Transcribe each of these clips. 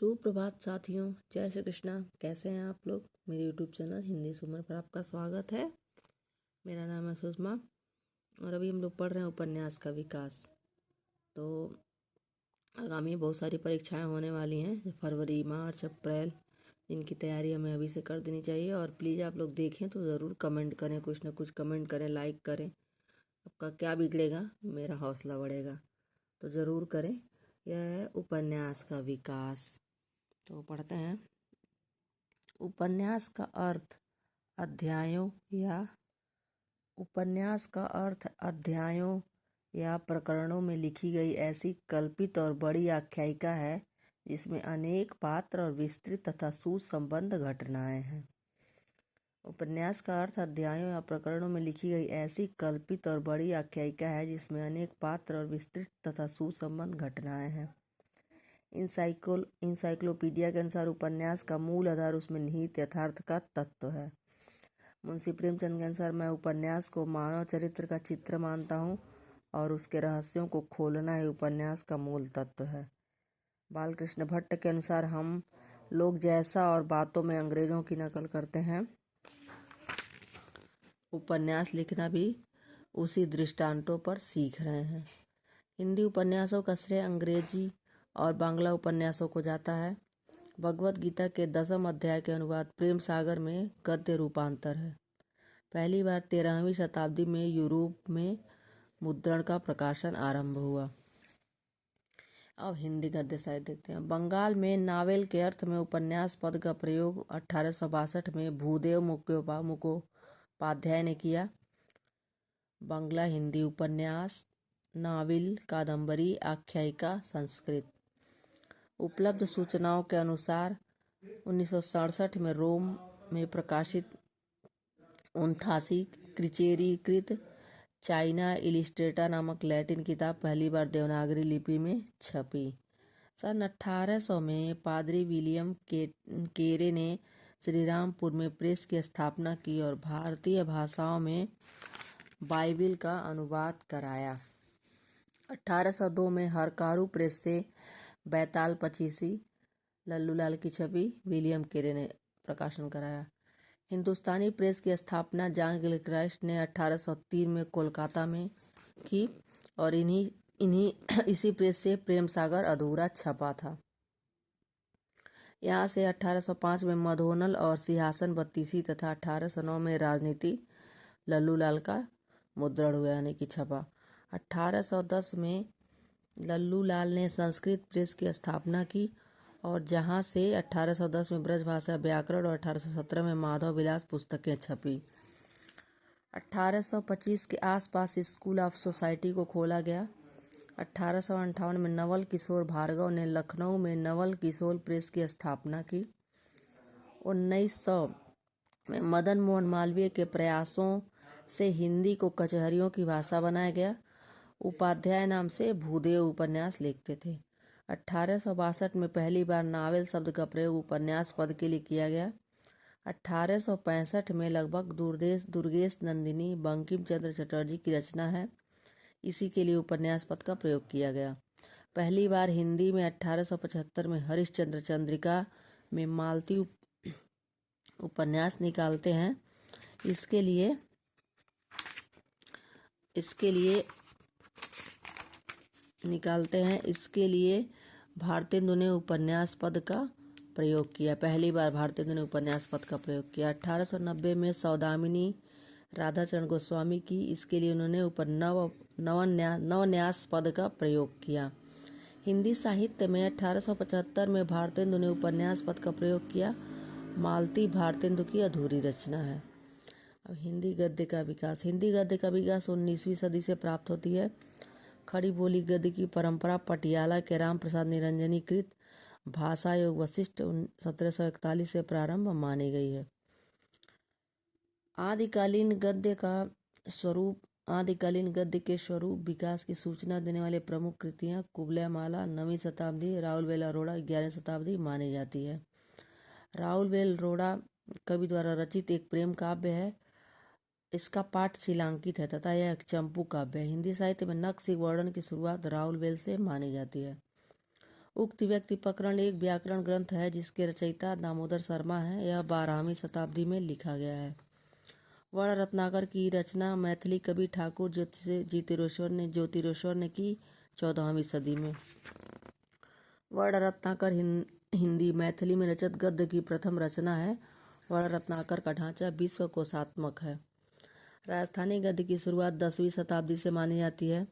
सुप्रभात साथियों, जय श्री कृष्णा। कैसे हैं आप लोग? मेरे यूट्यूब चैनल हिंदी सुमन पर आपका स्वागत है। मेरा नाम है सुषमा और अभी हम लोग पढ़ रहे हैं उपन्यास का विकास। तो आगामी बहुत सारी परीक्षाएं होने वाली हैं, फरवरी, मार्च, अप्रैल, इनकी तैयारी हमें अभी से कर देनी चाहिए। और प्लीज़ आप लोग देखें तो ज़रूर कमेंट करें, कुछ ना कुछ कमेंट करें, लाइक करें। आपका क्या बिगड़ेगा, मेरा हौसला बढ़ेगा, तो ज़रूर करें। यह है उपन्यास का विकास। तो पढ़ते हैं। उपन्यास का अर्थ अध्यायों या उपन्यास का अर्थ अध्यायों या प्रकरणों में लिखी गई ऐसी कल्पित और बड़ी आख्यायिका है जिसमें अनेक पात्र और विस्तृत तथा सुसंबद्ध घटनाएं हैं। उपन्यास का अर्थ अध्यायों या प्रकरणों में लिखी गई ऐसी कल्पित और बड़ी आख्यायिका है जिसमें अनेक पात्र और विस्तृत तथा सुसंबद्ध घटनाएं हैं। इंसाइक्लोपीडिया के अनुसार उपन्यास का मूल आधार उसमें निहित यथार्थ का तत्व है। मुंशी प्रेमचंद के अनुसार मैं उपन्यास को मानव चरित्र का चित्र मानता हूँ और उसके रहस्यों को खोलना ही उपन्यास का मूल तत्व है। बालकृष्ण भट्ट के अनुसार हम लोग जैसा और बातों में अंग्रेजों की नकल करते हैं, उपन्यास लिखना भी उसी दृष्टांतों पर सीख रहे हैं। हिंदी उपन्यासों का श्रेय अंग्रेजी और बांग्ला उपन्यासों को जाता है। भगवत गीता के 10वें अध्याय के अनुवाद प्रेम सागर में गद्य रूपांतर है। पहली बार 13वीं शताब्दी में यूरोप में मुद्रण का प्रकाशन आरंभ हुआ। अब हिंदी गद्य साहित्य देखते हैं। बंगाल में नावेल के अर्थ में उपन्यास पद का प्रयोग 1862 में भूदेव मुखोपाध्याय ने किया। बांग्ला हिंदी उपन्यास, नावल, कादम्बरी, आख्यायिका, संस्कृत। उपलब्ध सूचनाओं के अनुसार 1967 में रोम में प्रकाशित 89 क्रिचेरीकृत चाइना इलिस्ट्रेटा नामक लैटिन किताब पहली बार देवनागरी लिपि में छपी। सन 1800 में पादरी विलियम केरे ने श्रीरामपुर में प्रेस की स्थापना की और भारतीय भाषाओं में बाइबिल का अनुवाद कराया। 1802 में हरकारू प्रेस से बैताल पचीसी लल्लूलाल की छवि विलियम केरे ने प्रकाशन कराया। हिंदुस्तानी प्रेस की स्थापना जॉन गिलक्राइस्ट ने 1803 में कोलकाता में की और इसी प्रेस से प्रेम सागर अधूरा छपा था। यहाँ से 1805 में मधोनल और सिंहासन बत्तीसी तथा 1809 में राजनीति लल्लूलाल का मुद्रण हुआ, यानी कि छपा। 1810 में लल्लूलाल ने संस्कृत प्रेस की स्थापना की और जहां से 1810 में ब्रजभाषा व्याकरण और 1817 में माधव विलास पुस्तकें छपी। 1825 के आसपास स्कूल ऑफ सोसाइटी को खोला गया। 1858 में नवल किशोर भार्गव ने लखनऊ में नवल किशोर प्रेस की स्थापना की। 1900 में मदन मोहन मालवीय के प्रयासों से हिंदी को कचहरियों की भाषा बनाया गया। उपाध्याय नाम से भूदेव उपन्यास लिखते थे। 1862 में पहली बार नावेल शब्द का प्रयोग उपन्यास पद के लिए किया गया। 1865 में लगभग दुर्गेश नंदिनी बंकिम चंद्र चटर्जी की रचना है, इसी के लिए उपन्यास पद का प्रयोग किया गया। पहली बार हिंदी में 1875 में हरिश्चंद्र चंद्रिका में मालती उपन्यास निकालते हैं। इसके लिए भारतेंदु ने उपन्यास पद का प्रयोग किया। पहली बार भारतेंदु ने उपन्यास पद का प्रयोग किया। 1890 में सौदामिनी राधाचरण गोस्वामी की, इसके लिए उन्होंने नवन्यास पद का प्रयोग किया। हिंदी साहित्य में 1875 में भारतेंदु ने उपन्यास पद का प्रयोग किया। मालती भारतेंदु की अधूरी रचना है। अब हिंदी गद्य का विकास। हिंदी गद्य का विकास 19वीं सदी से प्राप्त होती है। खड़ी बोली गद्य की परंपरा पटियाला के राम प्रसाद निरंजनी कृत भाषा योग वशिष्ठ 1741 से प्रारंभ मानी गई है। आदिकालीन गद्य के स्वरूप विकास की सूचना देने वाले प्रमुख कृतियां कुबलयमाला 9वीं शताब्दी, राउलवेल अरोड़ा 11वीं शताब्दी मानी जाती है। राउलवेल अरोड़ा कवि द्वारा रचित एक प्रेम काव्य है। इसका पाठ शिलांकित है तथा यह एक चंपू काव्य है। हिंदी साहित्य में नक्श वर्णन की शुरुआत राउलवेल से मानी जाती है। उक्त व्यक्ति प्रकरण एक व्याकरण ग्रंथ है जिसके रचयिता दामोदर शर्मा है। यह 12वीं शताब्दी में लिखा गया है। वर्ण रत्नाकर की रचना मैथिली कवि ठाकुर ज्योतिरेश्वर ने की 14वीं सदी में। वर्ण रत्नाकर हिंदी मैथिली में रचित गद्य की प्रथम रचना है। वर्ण रत्नाकर का ढांचा विश्व कोशात्मक है। राजस्थानी गद्य की शुरुआत 10वीं शताब्दी से मानी जाती है।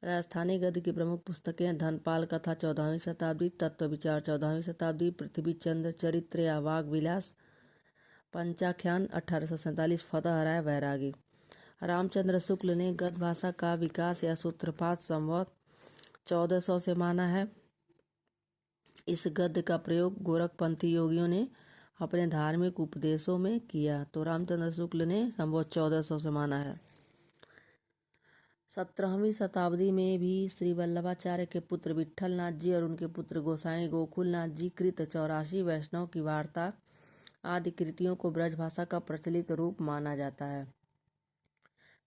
राजस्थानी गद्य की प्रमुख पुस्तकें धनपाल कथा 14वीं शताब्दी, तत्व विचार 14वीं शताब्दी, पृथ्वी चंद्र चरित्र या वाग विलास पंचाख्यान 1847, फतह राय वैरागी। रामचंद्र शुक्ल ने गद्य भाषा का विकास या सूत्रपात संवत 1400 से माना है। इस गद्य का प्रयोग गोरखपंथी योगियों ने अपने धार्मिक उपदेशों में किया, तो रामचंद्र शुक्ल ने संवत 1400 से माना है। 17वीं शताब्दी में भी श्री वल्लभाचार्य के पुत्र विट्ठल नाथ जी और उनके पुत्र गोसाई गोकुल नाथ जी कृत 84 वैष्णव की वार्ता आदि कृतियों को ब्रजभाषा का प्रचलित रूप माना जाता है।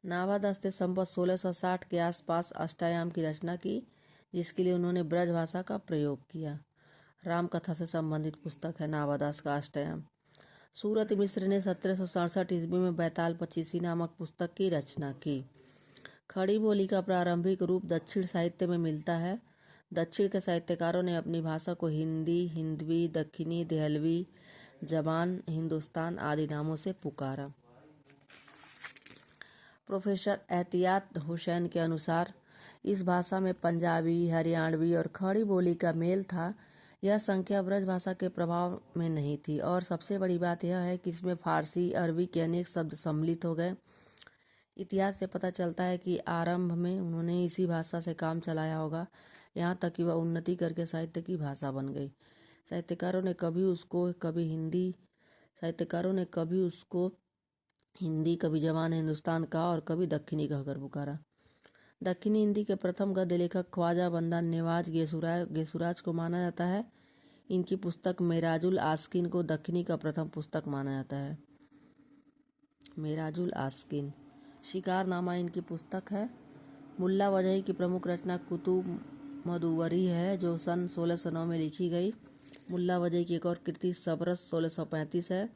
नाभादास ने संवत 1660 के आसपास अष्टायाम की रचना की, जिसके लिए उन्होंने ब्रजभाषा का प्रयोग किया। रामकथा से संबंधित पुस्तक है नाभादास का अष्टायाम। सूरत मिश्र ने 1767 ईस्वी में बैताल पचीसी नामक पुस्तक की रचना की। खड़ी बोली का प्रारंभिक रूप दक्षिण साहित्य में मिलता है। दक्षिण के साहित्यकारों ने अपनी भाषा को हिंदी, हिंदवी, दक्षिणी, देहलवी, जबान, हिंदुस्तान आदि नामों से पुकारा। प्रोफेसर एहतियात हुसैन के अनुसार इस भाषा में पंजाबी, हरियाणवी और खड़ी बोली का मेल था। यह संख्या ब्रज भाषा के प्रभाव में नहीं थी, और सबसे बड़ी बात यह है कि इसमें फारसी, अरबी के अनेक शब्द सम्मिलित हो गए। इतिहास से पता चलता है कि आरंभ में उन्होंने इसी भाषा से काम चलाया होगा, यहाँ तक कि वह उन्नति करके साहित्य की भाषा बन गई। साहित्यकारों ने कभी उसको हिंदी, कभी जबान हिंदुस्तान कहा और कभी दक्षिणी कहकर पुकारा। दक्षिणी हिंदी के प्रथम गद्य लेखक ख्वाजा बंदा नेवाज गेसुराज को माना जाता है। इनकी पुस्तक मेराजुल आस्किन को दक्षिणी का प्रथम पुस्तक माना जाता है। मेराजुल आस्किन। शिकारनामा इनकी पुस्तक है। मुल्ला वजही की प्रमुख रचना कुतुब मदुवरी है, जो सन 1609 में लिखी गई। मुल्ला वजही की एक और कृति सबरस 1635 है।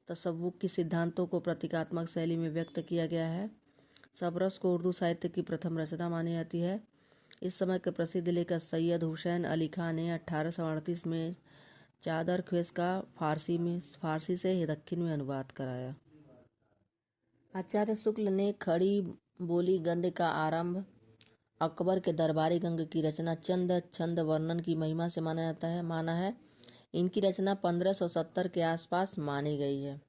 तसव्वुफ के सिद्धांतों को प्रतीकात्मक शैली में व्यक्त किया गया है। सबरस को उर्दू साहित्य की प्रथम रचना मानी जाती है। इस समय के प्रसिद्ध लेखक सैयद हुसैन अली खां ने 1838 में चादर ख्वेस का फारसी से दक्षिण में अनुवाद कराया। आचार्य शुक्ल ने खड़ी बोली गद्य का आरंभ अकबर के दरबारी गंग की रचना चंद छंद वर्णन की महिमा से माना है। इनकी रचना 1570 के आसपास मानी गई है।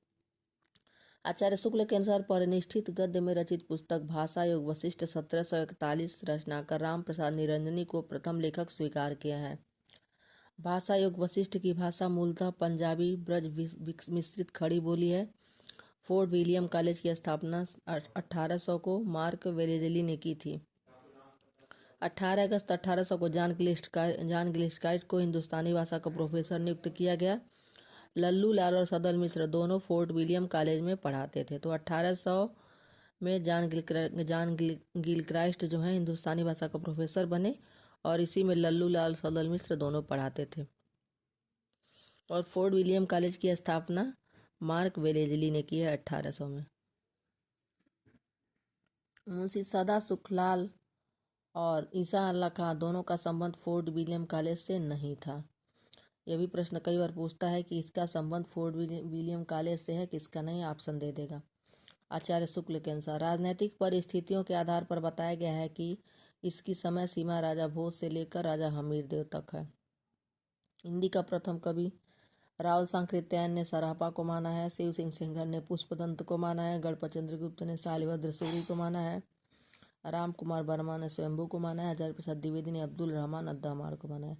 आचार्य शुक्ल के अनुसार परिनिष्ठित गद्य में रचित पुस्तक भाषा योग वशिष्ठ 1741 रचनाकार राम प्रसाद निरंजनी को प्रथम लेखक स्वीकार किया है। भाषा योग वशिष्ठ की भाषा मूलतः पंजाबी ब्रज मिश्रित खड़ी बोली है। फोर्ट विलियम कॉलेज की स्थापना 1800 को मार्क वेलेजली ने की थी। 18 अगस्त 1800 को जॉन गिल्स्ट्राइट को हिंदुस्तानी भाषा का प्रोफेसर नियुक्त किया गया। लल्लू लाल और सदल मिश्र दोनों फोर्ट विलियम कॉलेज में पढ़ाते थे, तो 1800 में जॉन गिलक्राइस्ट जो है हिंदुस्तानी भाषा का प्रोफेसर बने, और इसी में लल्लू लाल सदल मिश्र दोनों पढ़ाते थे। और फोर्ट विलियम कॉलेज की स्थापना मार्क वेलेजली ने की है 1800 में। मुंशी सदा सुखलाल और ईसा अल्लाह खां दोनों का संबंध फोर्ट विलियम कॉलेज से नहीं था। यह भी प्रश्न कई बार पूछता है कि इसका संबंध फोर्ट विलियम कॉलेज से है, किसका नहीं, ऑप्शन दे देगा। आचार्य शुक्ल के अनुसार राजनीतिक परिस्थितियों के आधार पर बताया गया है कि इसकी समय सीमा राजा भोज से लेकर राजा हमीरदेव तक है। हिंदी का प्रथम कवि राहुल सांकृत्यायन ने सरापा को माना है। शिव सिंह सेंगर ने पुष्पदंत को माना है। गणपत चंद्रगुप्त ने शालिभद्र सूरी को माना है। राम कुमार वर्मा ने स्वयंभू को माना है। हजारी प्रसाद द्विवेदी ने अब्दुल रहमान अद्दामार को माना है,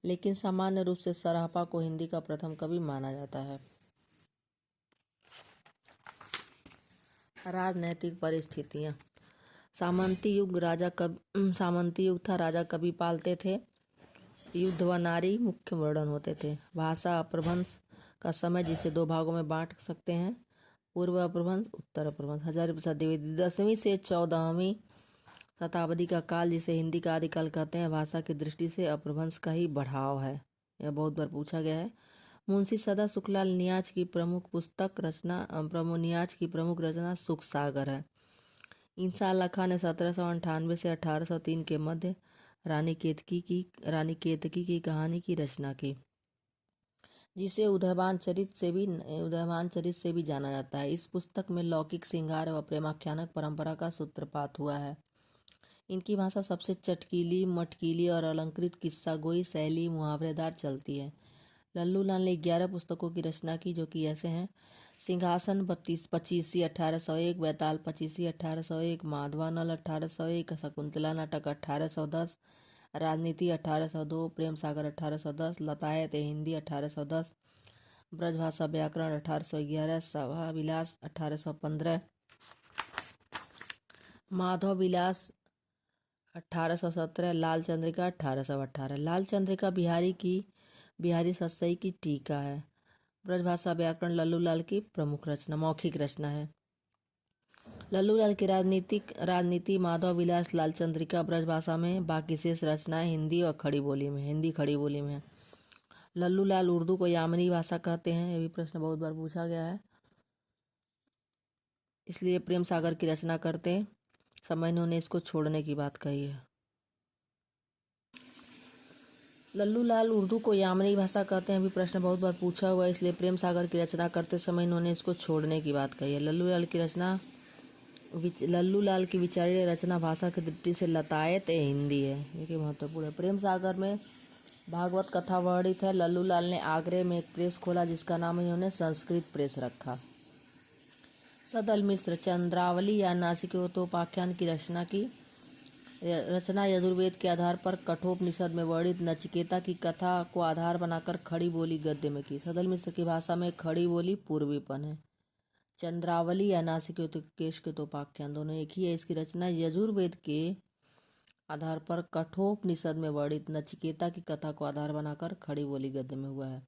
लेकिन सामान्य रूप से सरापा को हिंदी का प्रथम कवि माना जाता है। राजनैतिक परिस्थितियां। सामंती युग था, राजा कवि पालते थे। युद्ध व नारी मुख्य वर्णन होते थे। भाषा अपभ्रंश का समय जिसे दो भागों में बांट सकते हैं, पूर्व अपभ्रंश, उत्तर अपभ्रंश। हजारी प्रसाद द्विवेदी 10वीं से 14वीं शताब्दी का काल, जिसे हिंदी का आदिकाल कहते हैं, भाषा की दृष्टि से अपभ्रंश का ही बढ़ाव है। यह बहुत बार पूछा गया है। मुंशी सदा सुखलाल नियाज की प्रमुख रचना सुख सागर है। इंसा अल्लाह खान ने 1798 से 1803 के मध्य रानी केतकी की कहानी की रचना की, जिसे उदयभान चरित से भी जाना जाता है। इस पुस्तक में लौकिक श्रृंगार व प्रेमाख्यानक परंपरा का सूत्रपात हुआ है। इनकी भाषा सबसे चटकीली, मटकीली और अलंकृत किस्सागोई शैली मुहावरेदार चलती है। लल्लू लाल ने 11 पुस्तकों की रचना की, जो कि ऐसे हैं: सिंहासन 25 1801, बैताल 25 1801, माधवानल 1801, शकुंतला नाटक 1810, राजनीति 1802, प्रेम सागर 1810, लतायत हिंदी 1810, ब्रजभाषा व्याकरण 1811, सभा विलास 1815, माधव विलास 1817, लाल चंद्रिका 1818। लाल चंद्रिका बिहारी सतसई की टीका है। ब्रजभाषा व्याकरण लल्लू लाल की प्रमुख रचना, मौखिक रचना है। लल्लू लाल की राजनीति, माधव विलास, लाल चंद्रिका ब्रजभाषा में, बाकी शेष रचनाएं हिंदी खड़ी बोली में है। लल्लू लाल उर्दू को यामनी भाषा कहते हैं। ये भी प्रश्न बहुत बार पूछा गया है। इसलिए प्रेम सागर की रचना करते समय इन्होंने इसको छोड़ने की बात कही है। लल्लू लाल उर्दू को यामनी भाषा कहते हैं, भी प्रश्न बहुत बार पूछा हुआ है। इसलिए प्रेम सागर की रचना करते समय इन्होंने इसको छोड़ने की बात कही है। लल्लू लाल की विचारीय रचना भाषा की दृष्टि से लतायत हिंदी है, ये कि महत्वपूर्ण है। प्रेम सागर में भागवत कथा वर्णित है। लल्लू लाल ने आगरे में एक प्रेस खोला, जिसका नाम इन्होंने संस्कृत प्रेस रखा। सदल मिश्र चंद्रावली या नासिकोपख्यान की रचना यजुर्वेद के आधार पर कठोपनिषद में वर्णित नचिकेता की कथा को आधार बनाकर खड़ी बोली गद्य में की। सदल मिश्र की भाषा में खड़ी बोली पूर्वीपन है। चंद्रावली या नासिकोपख्यान दोनों एक ही है। इसकी रचना यजुर्वेद के आधार पर कठोपनिषद में वर्णित नचिकेता की कथा को आधार बनाकर खड़ी बोली गद्य में हुआ है।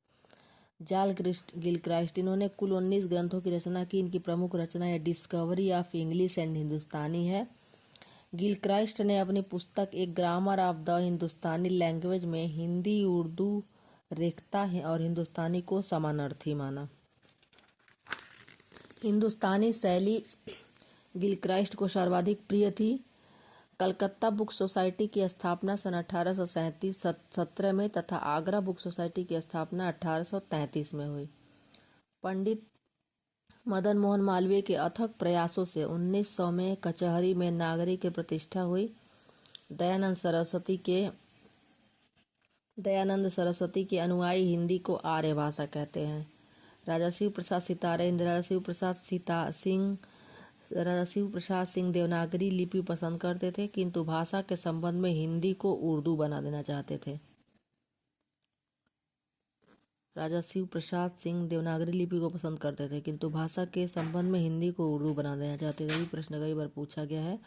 गिलक्राइस्ट, इन्होंने कुल 19 ग्रंथों की रचना की। इनकी प्रमुख रचना है discovery of English and Hindustani है। गिलक्राइस्ट ने अपनी पुस्तक a grammar of the Hindustani language में हिंदी, उर्दू, रेख्ता और हिंदुस्तानी को समानार्थी माना। हिंदुस्तानी शैली गिलक्राइस्ट को सर्वाधिक प्रिय थी। कलकत्ता बुक सोसाइटी की स्थापना सन 1817 में तथा आगरा बुक सोसाइटी की स्थापना 1833 में हुई। पंडित मदन मोहन मालवीय के अथक प्रयासों से 1900 में कचहरी में नागरी की प्रतिष्ठा हुई। दयानंद सरस्वती के अनुयायी हिंदी को आर्य भाषा कहते हैं। राजा शिव प्रसाद सिंह देवनागरी लिपि पसंद करते थे, किंतु भाषा के संबंध में हिंदी को उर्दू बना देना चाहते थे। राजा शिव प्रसाद सिंह देवनागरी लिपि को पसंद करते थे, किंतु भाषा के संबंध में हिंदी को उर्दू बना देना चाहते थे। ये प्रश्न कई बार पूछा गया है।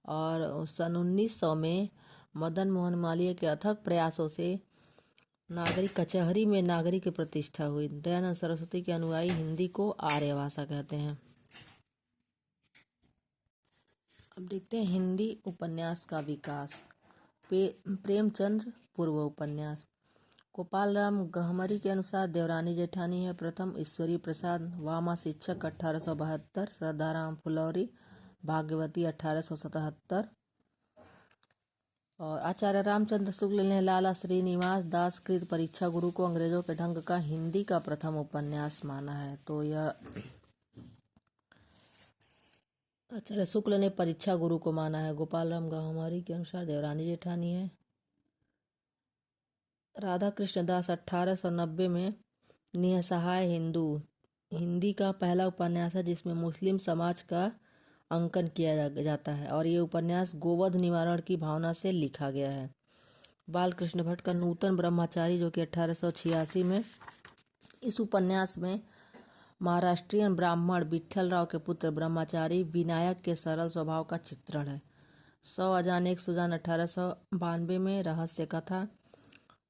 और सन 1900 में मदन मोहन मालवीय के अथक प्रयासों से कचहरी में नागरी की प्रतिष्ठा हुई। दयानंद सरस्वती के अनुयायी हिंदी को आर्य भाषा कहते हैं। अब देखते हैं हिंदी उपन्यास का विकास। प्रेमचंद्र पूर्व उपन्यास। गोपाल राम गहमरी के अनुसार देवरानी जेठानी है प्रथम, ईश्वरी प्रसाद वामा शिक्षक 1872, श्रद्धाराम फुलौरी भाग्यवती 1877 और आचार्य रामचंद्र शुक्ल ने लाला श्रीनिवास दास कृत परीक्षा गुरु को अंग्रेजों के ढंग का हिंदी का प्रथम उपन्यास माना है। तो यह आचार्य शुक्ल ने परीक्षा गुरु को माना है। गोपाल राम गहमरी के अनुसार देवरानी जेठानी है। राधा कृष्ण दास 1890 में निसहाय हिंदी का पहला उपन्यास है, जिसमें मुस्लिम समाज का अंकन किया जाता है और ये उपन्यास गोवध निवारण की भावना से लिखा गया है। बाल कृष्ण भट्ट का नूतन ब्रह्मचारी, जो कि 1886 में, इस उपन्यास में महाराष्ट्रियन ब्राह्मण विठ्ठल राव के पुत्र ब्रह्मचारी विनायक के सरल स्वभाव का चित्रण है। 100 अजान एक सुजान 1892 में, रहस्य कथा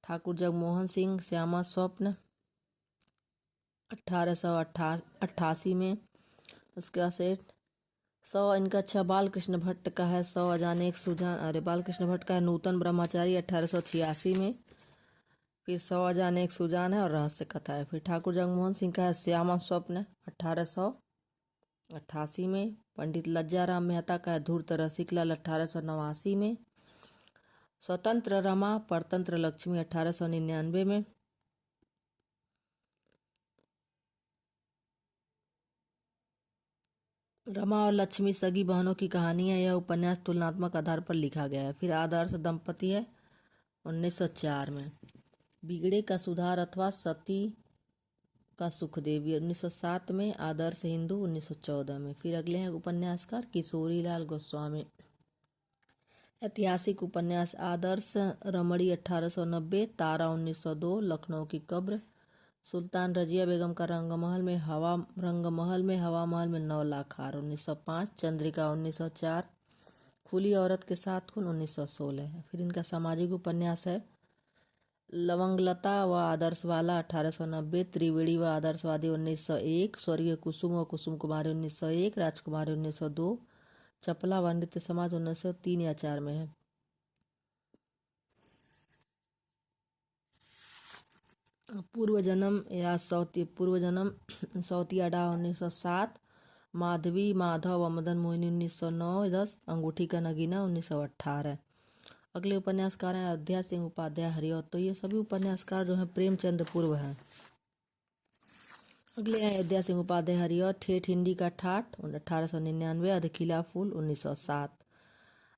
ठाकुर जगमोहन सिंह श्यामा स्वप्न 1888 में, उसके बाद 100 इनका अच्छा बाल कृष्ण भट्ट का है 100 अजाने एक सुजान, अरे बाल कृष्ण भट्ट का है नूतन ब्रह्मचारी 1886 में। फिर 100 अजाने एक सुजान है और रहस्य कथा है। फिर ठाकुर जगमोहन सिंह का है श्यामा स्वप्न 1888 में। पंडित लज्जाराम मेहता का है धूर्त रसिकलाल 1889 में। स्वतंत्र रमा परतंत्र लक्ष्मी 1899 में। रमा और लक्ष्मी सगी बहनों की कहानी है। यह उपन्यास तुलनात्मक आधार पर लिखा गया है। फिर आदर्श दंपति है 1904 में। बिगड़े का सुधार अथवा सती का सुखदेव 1907 में। आदर्श हिंदू 1914 में। फिर अगले हैं उपन्यासकार किशोरीलाल गोस्वामी। ऐतिहासिक उपन्यास आदर्श रमणी 1890, तारा 1902, लखनऊ की कब्र, सुल्तान रजिया बेगम का रंगमहल में हवा महल में 9 लाख हार 1905, चंद्रिका 1904, खुली औरत के साथ खून 1916 है। फिर इनका सामाजिक उपन्यास है लवंगलता व आदर्शवाला 1890, त्रिवेणी व आदर्शवादी 1901, स्वर्गीय कुसुम व कुसुम कुमारी 1901, राजकुमारी 1902, चपला व नृत्य समाज 1903 या 4 में है। पूर्व जन्म सौतिया डा 1907, माधवी माधव व मदन मोहिनी 1909, 10 अंगूठी का नगीना 1918। अगले उपन्यासकार हैं अयोध्या सिंह उपाध्याय हरिऔध। तो ये सभी उपन्यासकार जो हैं प्रेमचंद पूर्व हैं। अगले हैं अयोध्या सिंह उपाध्याय हरिऔध। ठेठ हिंदी का ठाठ 1899, अधखिला फूल 1907।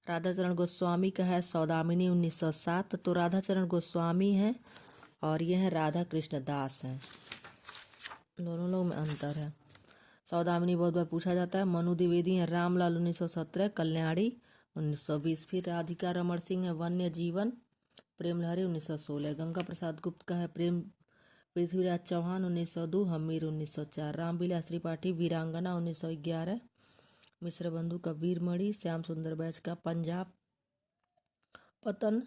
राधाचरण गोस्वामी का है सौदामिनी 1907। तो राधाचरण गोस्वामी हैं और ये हैं राधा कृष्ण दास हैं, दोनों लोग में अंतर है। सौदामिनी बहुत बार पूछा जाता है। मनु द्विवेदी हैं रामलाल 1917, कल्याणी 1920। फिर राधिका रमण सिंह है वन्य जीवन, प्रेमलहरी 1916। गंगा प्रसाद गुप्त का है प्रेम, पृथ्वीराज चौहान 1902, हमीर 1904। रामविलास त्रिपाठी वीरांगना 1911, मिश्र बंधु का वीरमणि, श्याम सुंदर बैच का पंजाब पतन,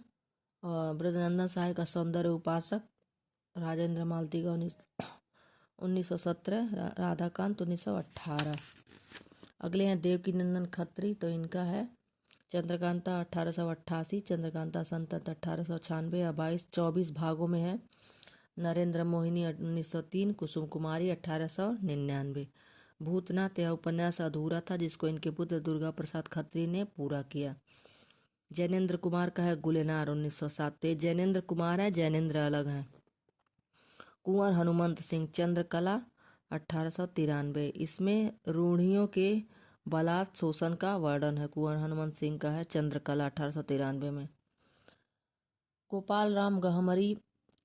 और ब्रजनंदन सहाय का सौंदर्य उपासक, राजेंद्र मालती का 1917, राधाकांत 1918। अगले हैं देवकी नंदन खत्री। तो इनका है चंद्रकांता 1888, चंद्रकांता संतत 1896 या 24 भागों में है। नरेंद्र मोहिनी 1903, कुसुम कुमारी 1899। भूतनाथ यह उपन्यास अधूरा था जिसको इनके पुत्र दुर्गा प्रसाद खत्री ने पूरा किया। जैनेन्द्र कुमार का है गुलेनार 1907। जैनेन्द्र कुमार है, जैनेन्द्र अलग है। कुंवर हनुमंत सिंह चंद्रकला 1893। इसमें रूढ़ियों के बलात् शोषण का वर्णन है। कुंवर हनुमंत सिंह का है चंद्रकला 1893 में। गोपाल राम गहमरी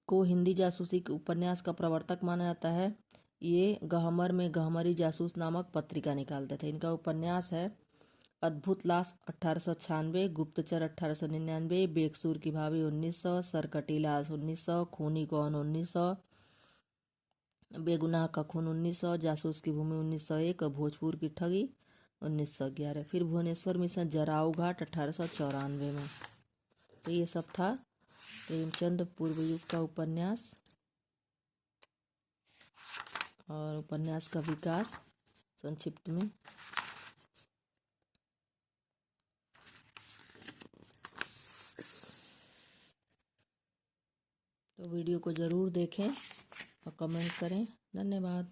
को हिंदी जासूसी के उपन्यास का प्रवर्तक माना जाता है। ये गहमर में गहमरी जासूस नामक पत्रिका निकालते थे। इनका उपन्यास है अद्भुत लाश 1896, गुप्तचर 1899, बेकसूर की भाभी 1900, सरकटी लाश 1900, खूनी कौन 1900, बेगुनाह का खून 1900, जासूस की भूमि 1901 और भोजपुर की ठगी 1911। फिर भुवनेश्वर मिशन जराऊ घाट 1894 में। तो ये सब था प्रेमचंद पूर्व युग का उपन्यास और उपन्यास का विकास संक्षिप्त में। तो वीडियो को ज़रूर देखें और कमेंट करें। धन्यवाद।